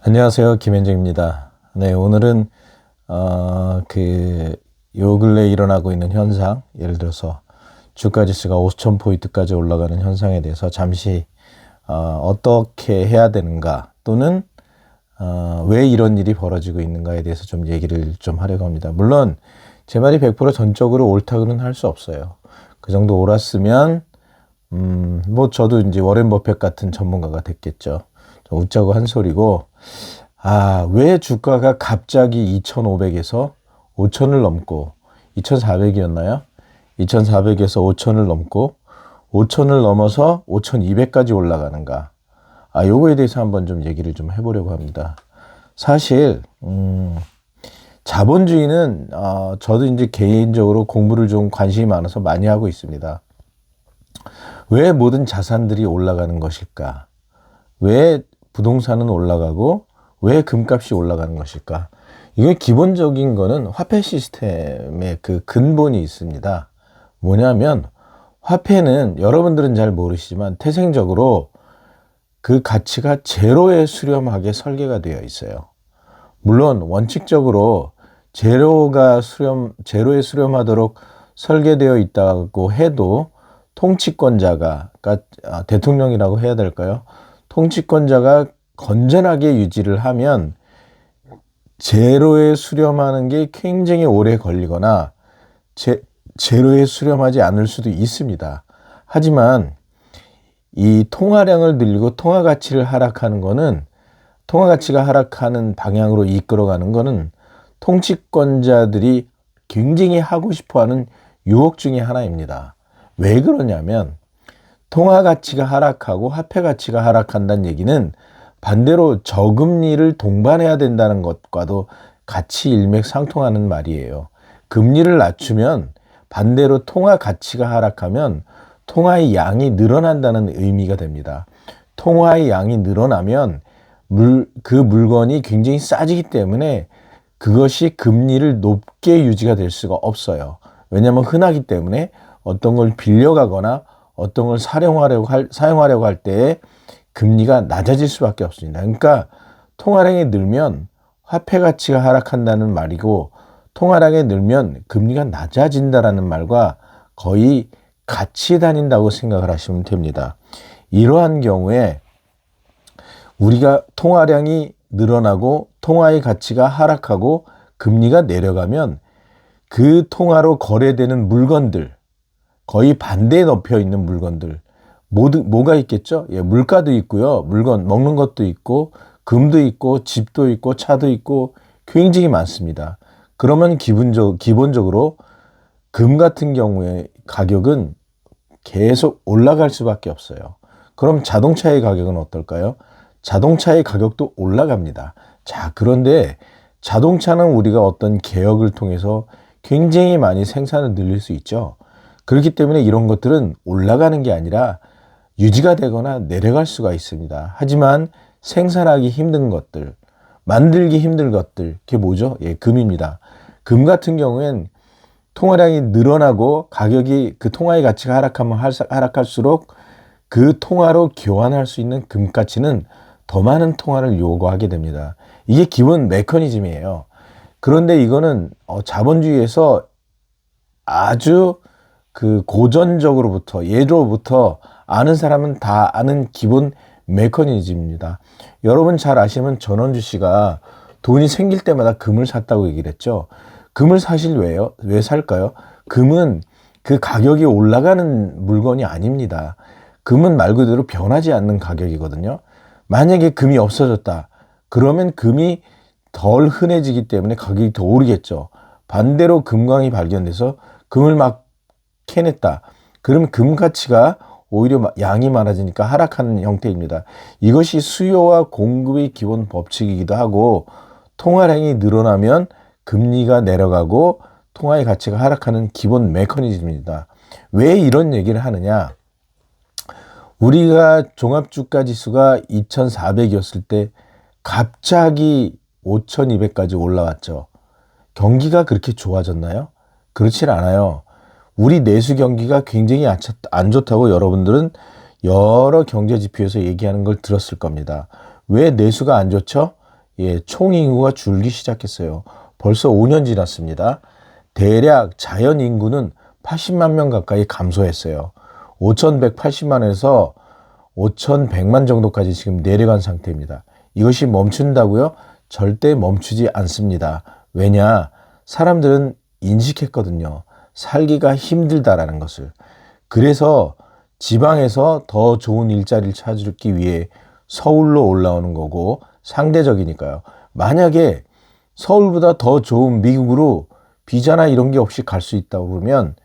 안녕하세요. 김현정입니다. 네, 오늘은 요 근래 일어나고 있는 현상, 예를 들어서 주가 지수가 5,000포인트까지 올라가는 현상에 대해서 잠시 어떻게 해야 되는가, 또는 왜 이런 일이 벌어지고 있는가에 대해서 좀 얘기를 좀 하려고 합니다. 물론 제 말이 100% 전적으로 옳다고는 할 수 없어요. 그 정도 옳았으면 뭐 저도 이제 워렌 버핏 같은 전문가가 됐겠죠. 웃자고 한 소리고, 왜 주가가 갑자기 2,500에서 5,000을 넘고, 2,400이었나요? 2,400에서 5,000을 넘고, 5,000을 넘어서 5,200까지 올라가는가? 요거에 대해서 한번 좀 얘기를 좀 해보려고 합니다. 사실, 자본주의는, 저도 이제 개인적으로 공부를 좀 관심이 많아서 많이 하고 있습니다. 왜 모든 자산들이 올라가는 것일까? 왜 부동산은 올라가고 왜 금값이 올라가는 것일까? 이게 기본적인 거는 화폐 시스템의 그 근본이 있습니다. 뭐냐면 화폐는 여러분들은 잘 모르시지만 태생적으로 그 가치가 제로에 수렴하게 설계가 되어 있어요. 물론 원칙적으로 제로에 수렴하도록 설계되어 있다고 해도 통치권자가, 그러니까 대통령이라고 해야 될까요? 통치권자가 건전하게 유지를 하면 제로에 수렴하는 게 굉장히 오래 걸리거나 제로에 수렴하지 않을 수도 있습니다. 하지만 이 통화량을 늘리고 통화 가치를 하락하는 거는, 통화 가치가 하락하는 방향으로 이끌어가는 거는 통치권자들이 굉장히 하고 싶어하는 유혹 중에 하나입니다. 왜 그러냐면 통화 가치가 하락하고 화폐 가치가 하락한다는 얘기는 반대로 저금리를 동반해야 된다는 것과도 같이 일맥상통하는 말이에요. 금리를 낮추면 반대로 통화 가치가 하락하면 통화의 양이 늘어난다는 의미가 됩니다. 통화의 양이 늘어나면 그 물건이 굉장히 싸지기 때문에 그것이 금리를 높게 유지가 될 수가 없어요. 왜냐하면 흔하기 때문에 어떤 걸 빌려가거나 어떤 걸 사용하려고 할 때에 금리가 낮아질 수밖에 없습니다. 그러니까 통화량이 늘면 화폐 가치가 하락한다는 말이고, 통화량이 늘면 금리가 낮아진다라는 말과 거의 같이 다닌다고 생각을 하시면 됩니다. 이러한 경우에 우리가 통화량이 늘어나고 통화의 가치가 하락하고 금리가 내려가면 그 통화로 거래되는 물건들, 거의 반대에 엎여 있는 물건들, 뭐가 있겠죠? 예, 물가도 있고요. 물건, 먹는 것도 있고, 금도 있고, 집도 있고, 차도 있고, 굉장히 많습니다. 그러면 기본적으로 금 같은 경우에 가격은 계속 올라갈 수밖에 없어요. 그럼 자동차의 가격은 어떨까요? 자동차의 가격도 올라갑니다. 자, 그런데 자동차는 우리가 어떤 개혁을 통해서 굉장히 많이 생산을 늘릴 수 있죠. 그렇기 때문에 이런 것들은 올라가는 게 아니라 유지가 되거나 내려갈 수가 있습니다. 하지만 생산하기 힘든 것들, 만들기 힘든 것들, 그게 뭐죠? 예, 금입니다. 금 같은 경우엔 통화량이 늘어나고 가격이, 그 통화의 가치가 하락할수록 그 통화로 교환할 수 있는 금 가치는 더 많은 통화를 요구하게 됩니다. 이게 기본 메커니즘이에요. 그런데 이거는 자본주의에서 아주 그 고전적으로부터, 예로부터 아는 사람은 다 아는 기본 메커니즘입니다. 여러분 잘 아시면 전원주 씨가 돈이 생길 때마다 금을 샀다고 얘기를 했죠. 금을 사실 왜요? 왜 살까요? 금은 그 가격이 올라가는 물건이 아닙니다. 금은 말 그대로 변하지 않는 가격이거든요. 만약에 금이 없어졌다, 그러면 금이 덜 흔해지기 때문에 가격이 더 오르겠죠. 반대로 금광이 발견돼서 금을 막 캐냈다, 그럼 금 가치가 오히려 양이 많아지니까 하락하는 형태입니다. 이것이 수요와 공급의 기본 법칙이기도 하고, 통화량이 늘어나면 금리가 내려가고 통화의 가치가 하락하는 기본 메커니즘입니다. 왜 이런 얘기를 하느냐? 우리가 종합주가지수가 2,400이었을 때 갑자기 5,200까지 올라왔죠. 경기가 그렇게 좋아졌나요? 그렇진 않아요. 우리 내수 경기가 굉장히 안 좋다고 여러분들은 여러 경제 지표에서 얘기하는 걸 들었을 겁니다. 왜 내수가 안 좋죠? 총 인구가 줄기 시작했어요. 벌써 5년 지났습니다. 대략 자연 인구는 80만 명 가까이 감소했어요. 5,180만에서 5,100만 정도까지 지금 내려간 상태입니다. 이것이 멈춘다고요? 절대 멈추지 않습니다. 왜냐? 사람들은 인식했거든요. 살기가 힘들다라는 것을. 그래서 지방에서 더 좋은 일자리를 찾기 위해 서울로 올라오는 거고, 상대적이니까요. 만약에 서울보다 더 좋은 미국으로 비자나 이런 게 없이 갈 수 있다고 그러면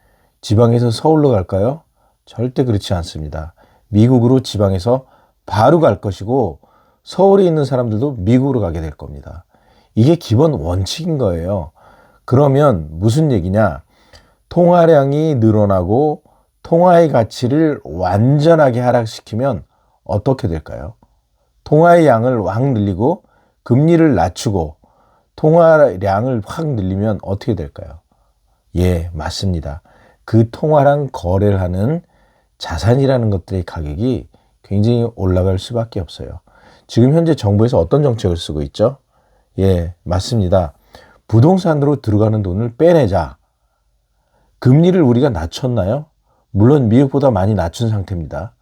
지방에서 서울로 갈까요? 절대 그렇지 않습니다. 미국으로 지방에서 바로 갈 것이고, 서울에 있는 사람들도 미국으로 가게 될 겁니다. 이게 기본 원칙인 거예요. 그러면 무슨 얘기냐? 통화량이 늘어나고 통화의 가치를 완전하게 하락시키면 어떻게 될까요? 통화의 양을 확 늘리고 금리를 낮추고 통화량을 확 늘리면 어떻게 될까요? 예, 맞습니다. 그 통화랑 거래를 하는 자산이라는 것들의 가격이 굉장히 올라갈 수밖에 없어요. 지금 현재 정부에서 어떤 정책을 쓰고 있죠? 예, 맞습니다. 부동산으로 들어가는 돈을 빼내자. 금리를 우리가 낮췄나요? 물론 미국보다 많이 낮춘 상태입니다.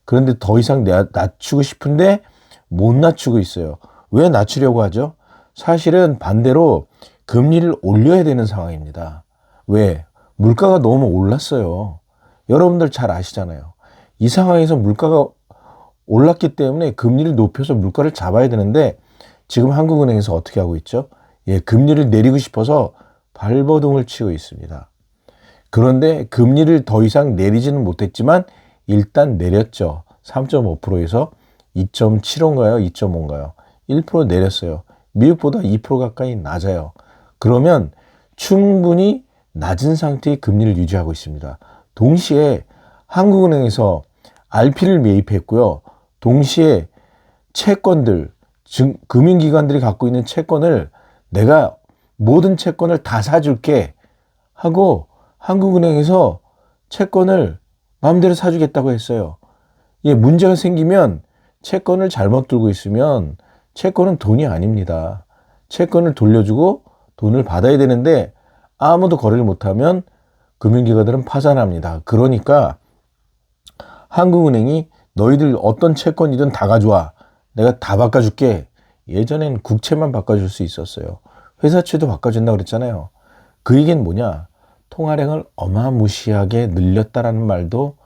그런데 더 이상 낮추고 싶은데 못 낮추고 있어요. 왜 낮추려고 하죠? 사실은 반대로 금리를 올려야 되는 상황입니다. 왜? 물가가 너무 올랐어요. 여러분들 잘 아시잖아요. 이 상황에서 물가가 올랐기 때문에 금리를 높여서 물가를 잡아야 되는데 지금 한국은행에서 어떻게 하고 있죠? 예, 금리를 내리고 싶어서 발버둥을 치고 있습니다. 그런데 금리를 더 이상 내리지는 못했지만 일단 내렸죠. 3.5%에서 2.75인가요? 2.5인가요? 1% 내렸어요. 미국보다 2% 가까이 낮아요. 그러면 충분히 낮은 상태의 금리를 유지하고 있습니다. 동시에 한국은행에서 RP를 매입했고요. 동시에 채권들, 즉 금융기관들이 갖고 있는 채권을 내가 모든 채권을 다 사줄게 하고 한국은행에서 채권을 마음대로 사주겠다고 했어요. 예, 문제가 생기면 채권을 잘못 들고 있으면 채권은 돈이 아닙니다. 채권을 돌려주고 돈을 받아야 되는데 아무도 거래를 못하면 금융기관들은 파산합니다. 그러니까 한국은행이 너희들 어떤 채권이든 다 가져와. 내가 다 바꿔줄게. 예전엔 국채만 바꿔줄 수 있었어요. 회사채도 바꿔준다고 그랬잖아요. 그 얘기는 뭐냐? 통화량을 어마무시하게 늘렸다라는 말도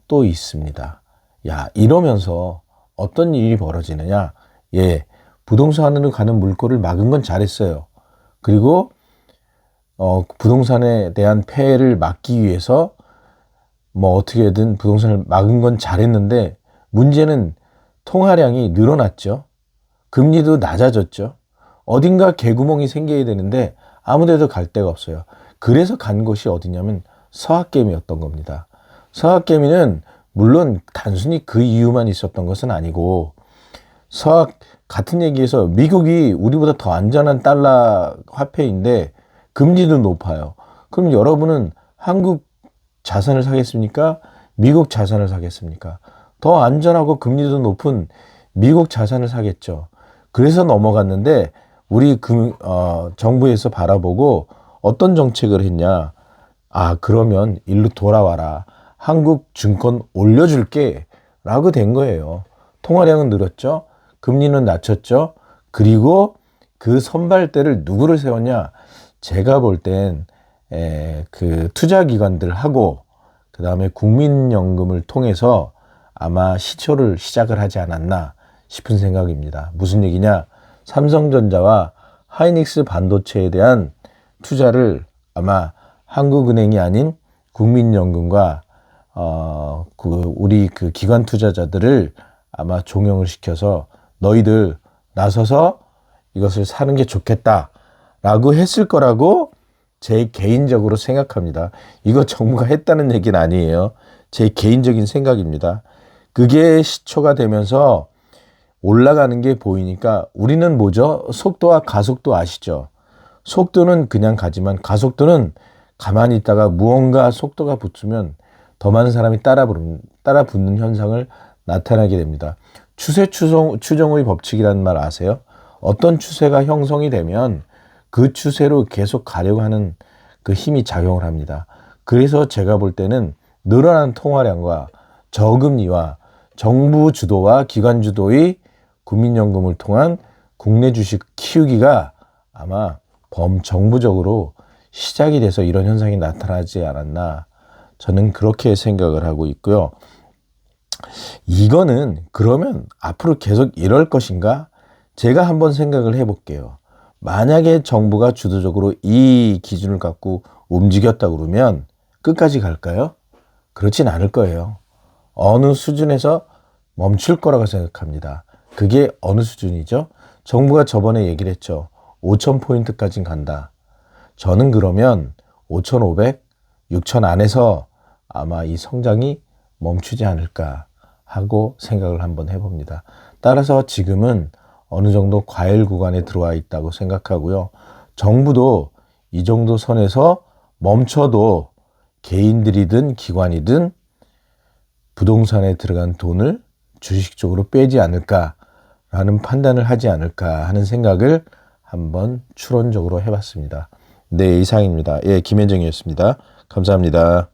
또 있습니다. 야, 이러면서 어떤 일이 벌어지느냐? 예, 부동산으로 가는 물꼬를 막은 건 잘했어요. 그리고 부동산에 대한 폐해를 막기 위해서 뭐 어떻게든 부동산을 막은 건 잘했는데 문제는 통화량이 늘어났죠. 금리도 낮아졌죠. 어딘가 개구멍이 생겨야 되는데 아무데도 갈 데가 없어요. 그래서 간 곳이 어디냐면 서학개미였던 겁니다. 서학개미는 물론 단순히 그 이유만 있었던 것은 아니고 서학 같은 얘기에서 미국이 우리보다 더 안전한 달러 화폐인데 금리도 높아요. 그럼 여러분은 한국 자산을 사겠습니까? 미국 자산을 사겠습니까? 더 안전하고 금리도 높은 미국 자산을 사겠죠. 그래서 넘어갔는데 우리 정부에서 바라보고 어떤 정책을 했냐? 아, 그러면 일로 돌아와라. 한국 증권 올려줄게. 라고 된 거예요. 통화량은 늘었죠. 금리는 낮췄죠. 그리고 그 선발대를 누구를 세웠냐? 제가 볼 땐 그 투자기관들하고 그 다음에 국민연금을 통해서 아마 시초를 시작을 하지 않았나 싶은 생각입니다. 무슨 얘기냐? 삼성전자와 하이닉스 반도체에 대한 투자를 아마 한국은행이 아닌 국민연금과 우리 그 기관 투자자들을 아마 종용을 시켜서 너희들 나서서 이것을 사는 게 좋겠다라고 했을 거라고 제 개인적으로 생각합니다. 이거 정부가 했다는 얘기는 아니에요. 제 개인적인 생각입니다. 그게 시초가 되면서 올라가는 게 보이니까 우리는 뭐죠? 속도와 가속도 아시죠? 속도는 그냥 가지만 가속도는 가만히 있다가 무언가 속도가 붙으면 더 많은 사람이 따라 붙는 현상을 나타나게 됩니다. 추세 추종의 법칙이라는 말 아세요? 어떤 추세가 형성이 되면 그 추세로 계속 가려고 하는 그 힘이 작용을 합니다. 그래서 제가 볼 때는 늘어난 통화량과 저금리와 정부 주도와 기관 주도의 국민연금을 통한 국내 주식 키우기가 아마 범정부적으로 시작이 돼서 이런 현상이 나타나지 않았나, 저는 그렇게 생각을 하고 있고요. 이거는 그러면 앞으로 계속 이럴 것인가? 제가 한번 생각을 해볼게요. 만약에 정부가 주도적으로 이 기준을 갖고 움직였다 그러면 끝까지 갈까요? 그렇진 않을 거예요. 어느 수준에서 멈출 거라고 생각합니다. 그게 어느 수준이죠? 정부가 저번에 얘기를 했죠. 5,000포인트까지 간다. 저는 그러면 5,500, 6,000 안에서 아마 이 성장이 멈추지 않을까 하고 생각을 한번 해봅니다. 따라서 지금은 어느 정도 과열 구간에 들어와 있다고 생각하고요. 정부도 이 정도 선에서 멈춰도 개인들이든 기관이든 부동산에 들어간 돈을 주식 쪽으로 빼지 않을까라는 판단을 하지 않을까 하는 생각을 한번 추론적으로 해봤습니다. 네, 이상입니다. 예, 김현정이었습니다. 감사합니다.